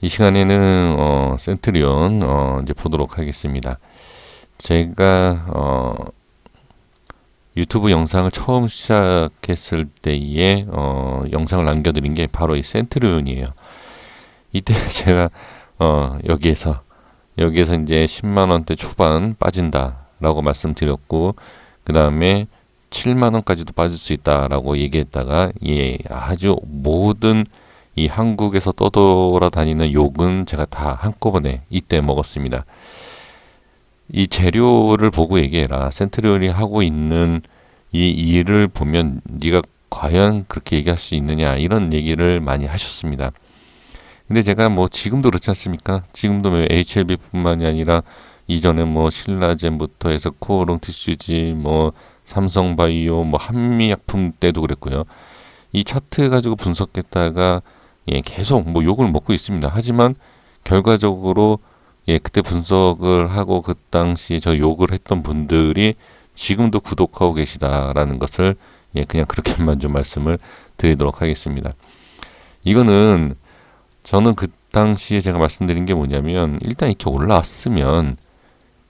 이 시간에는 센트리온 이제 보도록 하겠습니다. 제가 유튜브 영상을 처음 시작했을 때에 영상을 남겨드린 게 바로 이 센트리온이에요. 이때 제가 여기에서 이제 10만 원대 초반 빠진다라고 말씀드렸고, 그 다음에 7만 원까지도 빠질 수 있다라고 얘기했다가, 아주 모든 이 한국에서 떠돌아다니는 욕은 제가 다 한꺼번에 이때 먹었습니다. 이 재료를 보고 얘기해라. 센트리온이 하고 있는 이 일을 보면 네가 과연 그렇게 얘기할 수 있느냐, 이런 얘기를 많이 하셨습니다. 근데 제가 뭐 지금도 그렇지 않습니까? 지금도 HLB뿐만이 아니라 이전에 뭐 신라젠부터 해서 코오롱 TCG, 뭐 삼성바이오, 뭐 한미약품 때도 그랬고요. 이 차트 가지고 분석했다가 계속 뭐 욕을 먹고 있습니다. 하지만 결과적으로 그때 분석을 하고 그 당시에 저 욕을 했던 분들이 지금도 구독하고 계시다라는 것을 그냥 그렇게만 좀 말씀을 드리도록 하겠습니다. 이거는 저는 그 당시에 제가 말씀드린 게 뭐냐면, 일단 이렇게 올라왔으면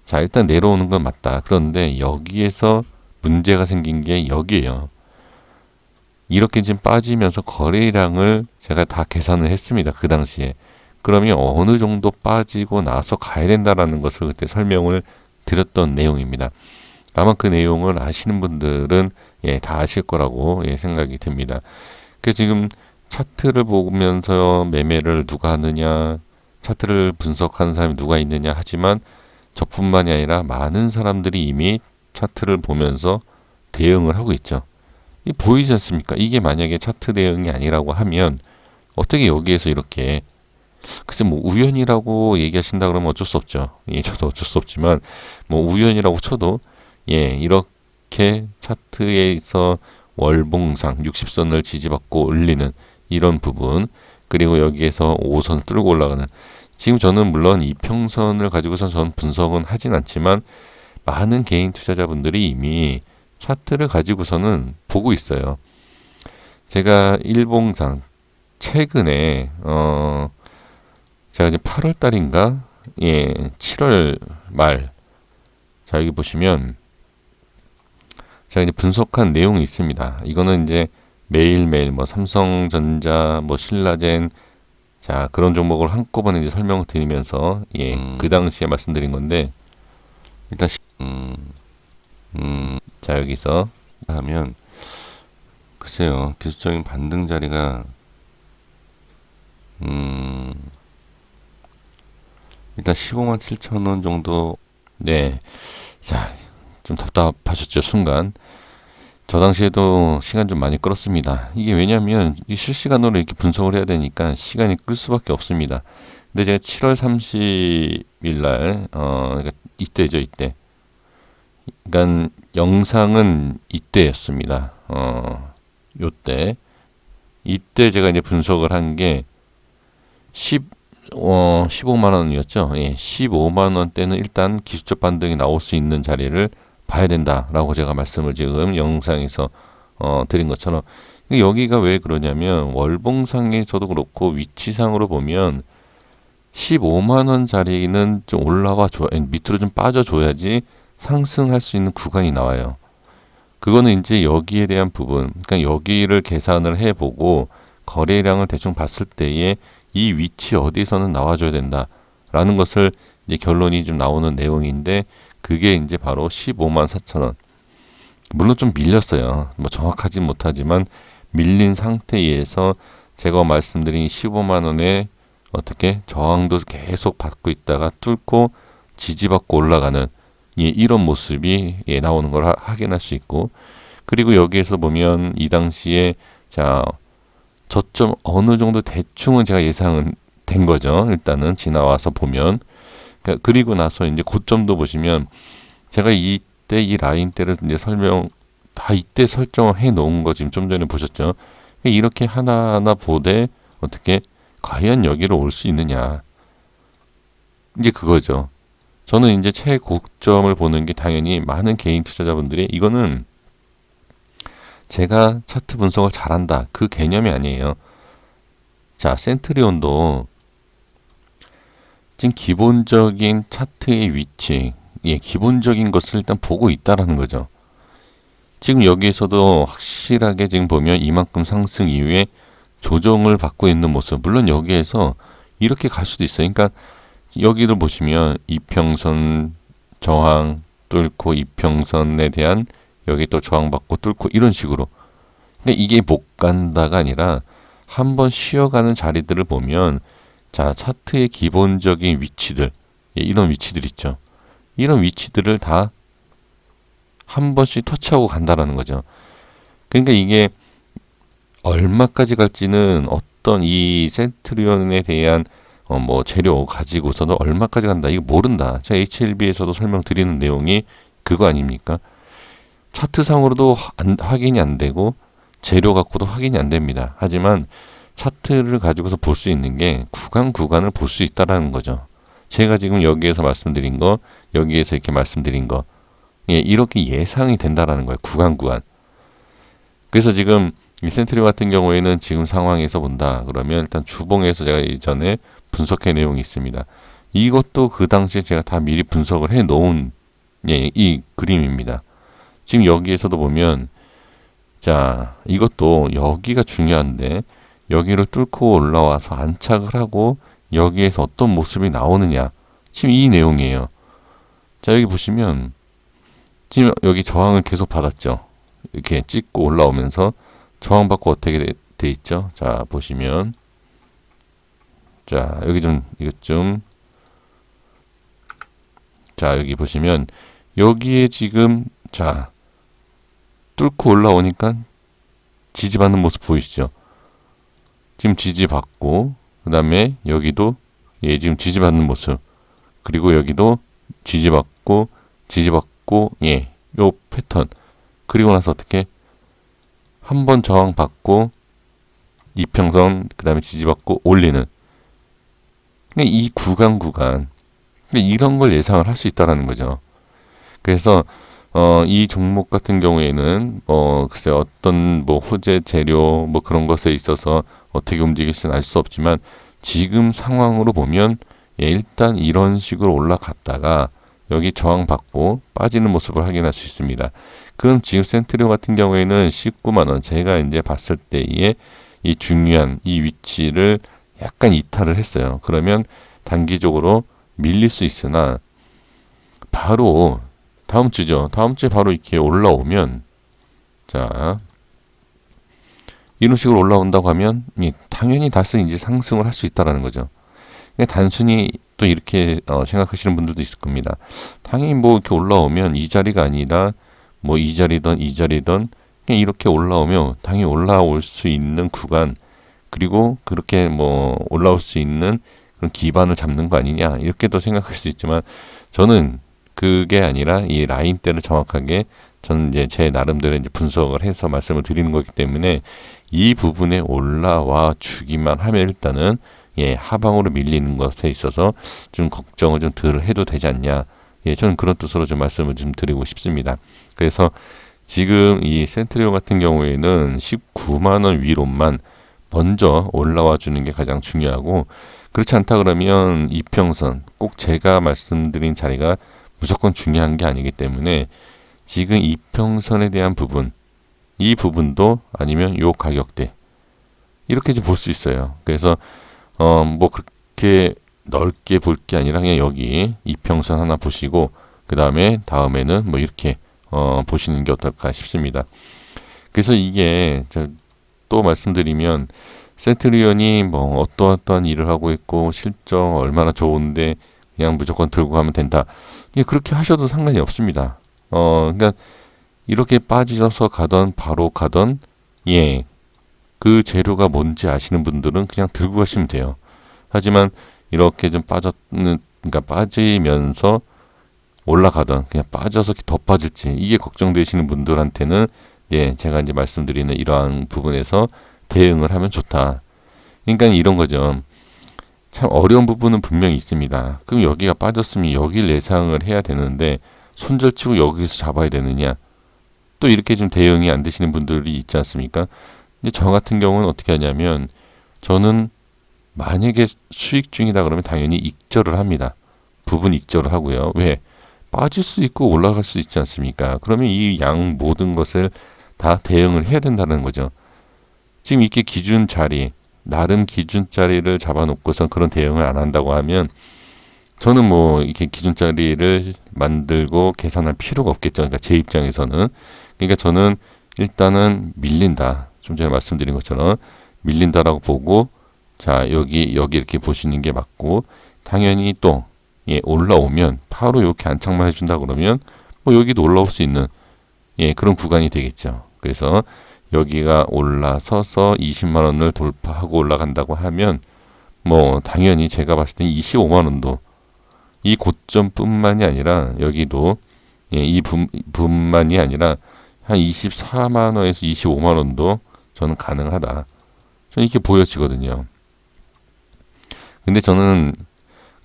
자, 일단 내려오는 건 맞다. 그런데 여기에서 문제가 생긴 게 여기에요. 이렇게 지금 빠지면서 거래량을 제가 다 계산을 했습니다. 그 당시에. 그러면 어느 정도 빠지고 나서 가야 된다라는 것을 그때 설명을 드렸던 내용입니다. 아마 그 내용을 아시는 분들은 다 아실 거라고 생각이 듭니다. 그래서 지금 차트를 보면서 매매를 누가 하느냐, 차트를 분석하는 사람이 누가 있느냐 하지만 저뿐만이 아니라 많은 사람들이 이미 차트를 보면서 대응을 하고 있죠. 이 보이지 않습니까? 이게 만약에 차트 대응이 아니라고 하면 어떻게 여기에서 이렇게, 글쎄 뭐 우연이라고 얘기하신다 그러면 어쩔 수 없죠. 저도 어쩔 수 없지만 뭐 우연이라고 쳐도 이렇게 차트에서 월봉상 60선을 지지받고 올리는 이런 부분, 그리고 여기에서 5선 뚫고 올라가는, 지금 저는 물론 이평선을 가지고서 전 분석은 하진 않지만 많은 개인 투자자분들이 이미 차트를 가지고서는 보고 있어요. 제가 일봉상 최근에 제가 이제 8월 달인가 7월 말, 자 여기 보시면 제가 이제 분석한 내용이 있습니다. 이거는 이제 매일매일 뭐 삼성전자, 뭐 신라젠, 자 그런 종목을 한꺼번에 이제 설명을 드리면서 그 당시에 말씀드린 건데, 일단 자 여기서 하면 글쎄요, 기술적인 반등 자리가 일단 15만 7천 원 정도. 자 좀 답답하셨죠 순간. 저 당시에도 시간 좀 많이 끌었습니다. 이게 왜냐면 이 실시간으로 이렇게 분석을 해야 되니까 시간이 끌 수밖에 없습니다. 근데 제가 7월 30일 날 그러니까 이때죠, 이때. 그러니까 영상은 이때였습니다. 요때. 이때 제가 이제 분석을 한 게 15만 원이었죠. 15만 원대는 일단 기술적 반등이 나올 수 있는 자리를 봐야 된다라고 제가 말씀을 지금 영상에서 드린 것처럼, 여기가 왜 그러냐면 월봉상에서도 그렇고 위치상으로 보면 15만 원 자리는 좀 올라와 줘, 밑으로 좀 빠져 줘야지 상승할 수 있는 구간이 나와요. 그거는 이제 여기에 대한 부분, 그러니까 여기를 계산을 해보고 거래량을 대충 봤을 때에 이 위치 어디서는 나와줘야 된다라는 것을 이제 결론이 좀 나오는 내용인데, 그게 이제 바로 15만 4천 원. 물론 좀 밀렸어요. 뭐 정확하진 못하지만 밀린 상태에서 제가 말씀드린 15만 원에 어떻게 저항도 계속 받고 있다가 뚫고 지지받고 올라가는 이런 모습이 나오는 걸 확인할 수 있고, 그리고 여기에서 보면 이 당시에 자 저점 어느 정도 대충은 제가 예상은 된 거죠. 일단은 지나와서 보면. 그리고 나서 이제 고점도 보시면 제가 이때 이 라인대를 이제 다 이때 설정을 해 놓은 거 지금 좀 전에 보셨죠. 이렇게 하나하나 보되 어떻게 과연 여기로 올 수 있느냐, 이제 그거죠. 저는 이제 최고점을 보는 게 당연히 많은 개인 투자자분들이, 이거는 제가 차트 분석을 잘한다 그 개념이 아니에요. 자, 센트리온도 지금 기본적인 차트의 위치, 기본적인 것을 일단 보고 있다라는 거죠. 지금 여기에서도 확실하게 지금 보면 이만큼 상승 이후에 조정을 받고 있는 모습. 물론 여기에서 이렇게 갈 수도 있어요. 그러니까 여기를 보시면 이평선 저항 뚫고 이평선에 대한 여기 또 저항받고 뚫고 이런 식으로. 그러니까 이게 못 간다가 아니라 한번 쉬어가는 자리들을 보면 자, 차트의 기본적인 위치들, 이런 위치들 있죠. 이런 위치들을 다 한 번씩 터치하고 간다라는 거죠. 그러니까 이게 얼마까지 갈지는 어떤 이 센트리온에 대한 뭐 재료 가지고서는 얼마까지 간다 이거 모른다. 제가 HLB에서도 설명드리는 내용이 그거 아닙니까? 차트상으로도 확인이 안 되고 재료 갖고도 확인이 안 됩니다. 하지만 차트를 가지고서 볼 수 있는 게 구간을 볼 수 있다라는 거죠. 제가 지금 여기에서 말씀드린 거, 여기에서 이렇게 말씀드린 거, 이렇게 예상이 된다라는 거예요. 구간. 그래서 지금 이 센트리온 같은 경우에는 지금 상황에서 본다. 그러면 일단 주봉에서 제가 이전에 분석해 내용이 있습니다. 이것도 그 당시에 제가 다 미리 분석을 해 놓은 이 그림입니다. 지금 여기에서도 보면 자, 이것도 여기가 중요한데 여기를 뚫고 올라와서 안착을 하고 여기에서 어떤 모습이 나오느냐. 지금 이 내용이에요. 자, 여기 보시면 지금 여기 저항을 계속 받았죠. 이렇게 찍고 올라오면서 저항받고 어떻게 돼 있죠? 자, 보시면 자, 여기 좀 이것 좀 자, 여기 보시면 여기에 지금 자, 뚫고 올라오니까 지지받는 모습 보이시죠? 지금 지지받고 그 다음에 여기도 지금 지지받는 모습 그리고 여기도 지지받고 요 패턴 그리고 나서 어떻게 한번 저항받고 이평선 그 다음에 지지받고 올리는 이 구간 이런 걸 예상을 할 수 있다라는 거죠. 그래서 이 종목 같은 경우에는 글쎄 어떤 뭐 호재 재료 뭐 그런 것에 있어서 어떻게 움직일지는 알 수 없지만 지금 상황으로 보면 일단 이런 식으로 올라갔다가 여기 저항받고 빠지는 모습을 확인할 수 있습니다. 그럼 지금 센트리온 같은 경우에는 19만원 제가 이제 봤을 때에 이 중요한 이 위치를 약간 이탈을 했어요. 그러면 단기적으로 밀릴 수 있으나 바로 다음 주죠. 다음 주에 바로 이렇게 올라오면 자 이런 식으로 올라온다고 하면 당연히 다시 이제 상승을 할 수 있다라는 거죠. 단순히 또 이렇게 생각하시는 분들도 있을 겁니다. 당연히 뭐 이렇게 올라오면 이 자리가 아니라 뭐 이 자리든 그냥 이렇게 올라오면 당연히 올라올 수 있는 구간 그리고 그렇게 뭐 올라올 수 있는 그런 기반을 잡는 거 아니냐 이렇게도 생각할 수 있지만 저는 그게 아니라 이 라인대를 정확하게 저는 이제 제 나름대로 이제 분석을 해서 말씀을 드리는 거기 때문에 이 부분에 올라와 주기만 하면 일단은 하방으로 밀리는 것에 있어서 좀 걱정을 좀 덜 해도 되지 않냐. 저는 그런 뜻으로 좀 말씀을 좀 드리고 싶습니다. 그래서 지금 이 센트리온 같은 경우에는 19만원 위로만 먼저 올라와 주는 게 가장 중요하고 그렇지 않다 그러면 이평선 꼭 제가 말씀드린 자리가 무조건 중요한 게 아니기 때문에 지금 이평선에 대한 부분 이 부분도 아니면 요 가격대 이렇게 좀 볼 수 있어요. 그래서 뭐 그렇게 넓게 볼 게 아니라 그냥 여기 이평선 하나 보시고 그 다음에는 뭐 이렇게 보시는 게 어떨까 싶습니다. 그래서 이게 또 말씀드리면 센트리온이 뭐 어떠한 일을 하고 있고 실적 얼마나 좋은데 그냥 무조건 들고 가면 된다. 그렇게 하셔도 상관이 없습니다. 그러니까 이렇게 빠져서 가던 바로 가던 그 재료가 뭔지 아시는 분들은 그냥 들고 가시면 돼요. 하지만 이렇게 좀 그러니까 빠지면서 올라가던 그냥 빠져서 더 빠질지 이게 걱정되시는 분들한테는 제가 이제 말씀드리는 이러한 부분에서 대응을 하면 좋다. 그러니까 이런 거죠. 참 어려운 부분은 분명히 있습니다. 그럼 여기가 빠졌으면 여기를 예상을 해야 되는데 손절치고 여기서 잡아야 되느냐. 또 이렇게 좀 대응이 안 되시는 분들이 있지 않습니까? 근데 저 같은 경우는 어떻게 하냐면 저는 만약에 수익 중이다 그러면 당연히 익절을 합니다. 부분 익절을 하고요. 왜? 빠질 수 있고 올라갈 수 있지 않습니까? 그러면 이 양 모든 것을 다 대응을 해야 된다는 거죠. 지금 이렇게 기준 자리, 나름 기준 자리를 잡아놓고선 그런 대응을 안 한다고 하면 저는 뭐 이렇게 기준 자리를 만들고 계산할 필요가 없겠죠. 그러니까 제 입장에서는. 그러니까 저는 일단은 밀린다. 좀 전에 말씀드린 것처럼 밀린다라고 보고 자, 여기 이렇게 보시는 게 맞고 당연히 또 예, 올라오면 바로 이렇게 안착만 해준다 그러면 뭐 여기도 올라올 수 있는 예, 그런 구간이 되겠죠. 그래서 여기가 올라서서 20만 원을 돌파하고 올라간다고 하면 뭐 당연히 제가 봤을 때 25만 원도 이 고점뿐만이 아니라 여기도 예, 이 분만이 아니라 한 24만 원에서 25만 원도 저는 가능하다. 저는 이렇게 보여지거든요. 근데 저는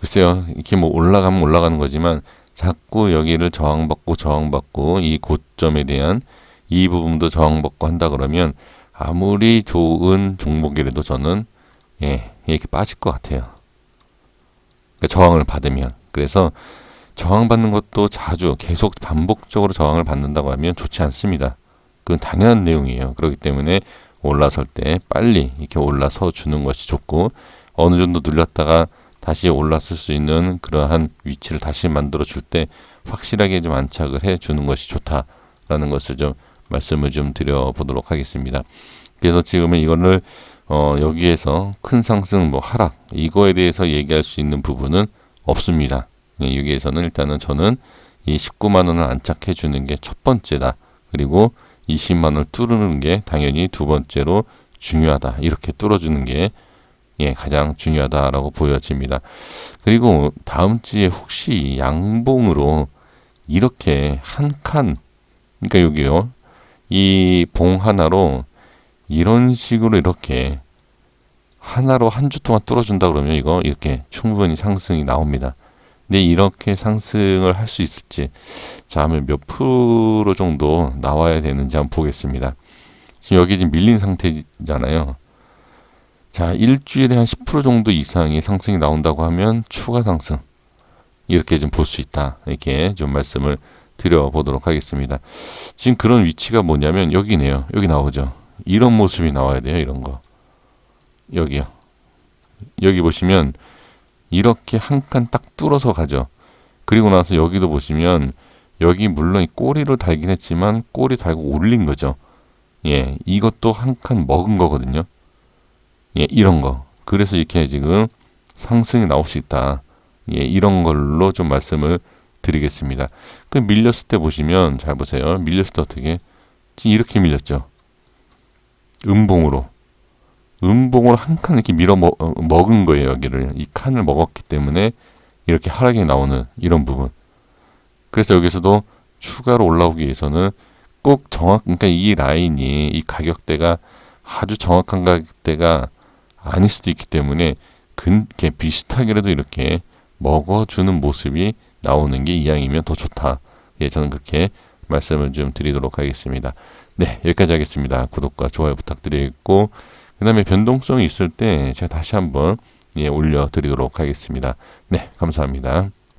글쎄요, 이렇게 뭐 올라가면 올라가는 거지만 자꾸 여기를 저항받고 이 고점에 대한 이 부분도 저항받고 한다 그러면 아무리 좋은 종목이라도 저는 예, 이렇게 빠질 것 같아요. 그러니까 저항을 받으면. 그래서 저항받는 것도 자주 계속 반복적으로 저항을 받는다고 하면 좋지 않습니다. 그건 당연한 내용이에요. 그렇기 때문에 올라설 때 빨리 이렇게 올라서 주는 것이 좋고 어느 정도 눌렸다가 다시 올랐을 수 있는 그러한 위치를 다시 만들어 줄 때 확실하게 좀 안착을 해 주는 것이 좋다라는 것을 좀 말씀을 좀 드려보도록 하겠습니다. 그래서 지금은 이거를 여기에서 큰 상승 뭐 하락 이거에 대해서 얘기할 수 있는 부분은 없습니다. 여기에서는 일단은 저는 이 19만 원을 안착해 주는 게 첫 번째다. 그리고 20만 원을 뚫는 게 당연히 두 번째로 중요하다. 이렇게 뚫어주는 게 예, 가장 중요하다라고 보여집니다. 그리고 다음 주에 혹시 양봉으로 이렇게 한 칸, 그러니까 여기요, 이 봉 하나로 이런 식으로 이렇게 하나로 한 주 동안 뚫어준다 그러면 이거 이렇게 충분히 상승이 나옵니다. 근데 이렇게 상승을 할 수 있을지, 자, 하면 몇 프로 정도 나와야 되는지 한번 보겠습니다. 지금 여기 지금 밀린 상태잖아요. 자, 일주일에 한 10% 정도 이상의 상승이 나온다고 하면 추가 상승 이렇게 좀 볼 수 있다. 이렇게 좀 말씀을 드려보도록 하겠습니다. 지금 그런 위치가 뭐냐면 여기네요. 여기 나오죠. 이런 모습이 나와야 돼요. 이런 거. 여기요. 여기 보시면 이렇게 한 칸 딱 뚫어서 가죠. 그리고 나서 여기도 보시면 여기 물론 꼬리를 달긴 했지만 꼬리 달고 올린 거죠. 예, 이것도 한 칸 먹은 거거든요. 예, 이런 거. 그래서 이렇게 지금 상승이 나올 수 있다. 예, 이런 걸로 좀 말씀을 드리겠습니다. 그 밀렸을 때 보시면 잘 보세요. 밀렸을 때 어떻게? 지금 이렇게 밀렸죠. 음봉으로 한 칸 이렇게 먹은 거예요. 여기를 이 칸을 먹었기 때문에 이렇게 하락이 나오는 이런 부분. 그래서 여기서도 추가로 올라오기 위해서는 꼭 그러니까 이 라인이 이 가격대가 아주 정확한 가격대가 아닐 수도 있기 때문에 이렇게 비슷하게라도 이렇게 먹어주는 모습이 나오는 게 이왕이면 더 좋다. 예, 저는 그렇게 말씀을 좀 드리도록 하겠습니다. 네, 여기까지 하겠습니다. 구독과 좋아요 부탁드리겠고 그 다음에 변동성이 있을 때 제가 다시 한번 예, 올려드리도록 하겠습니다. 네, 감사합니다.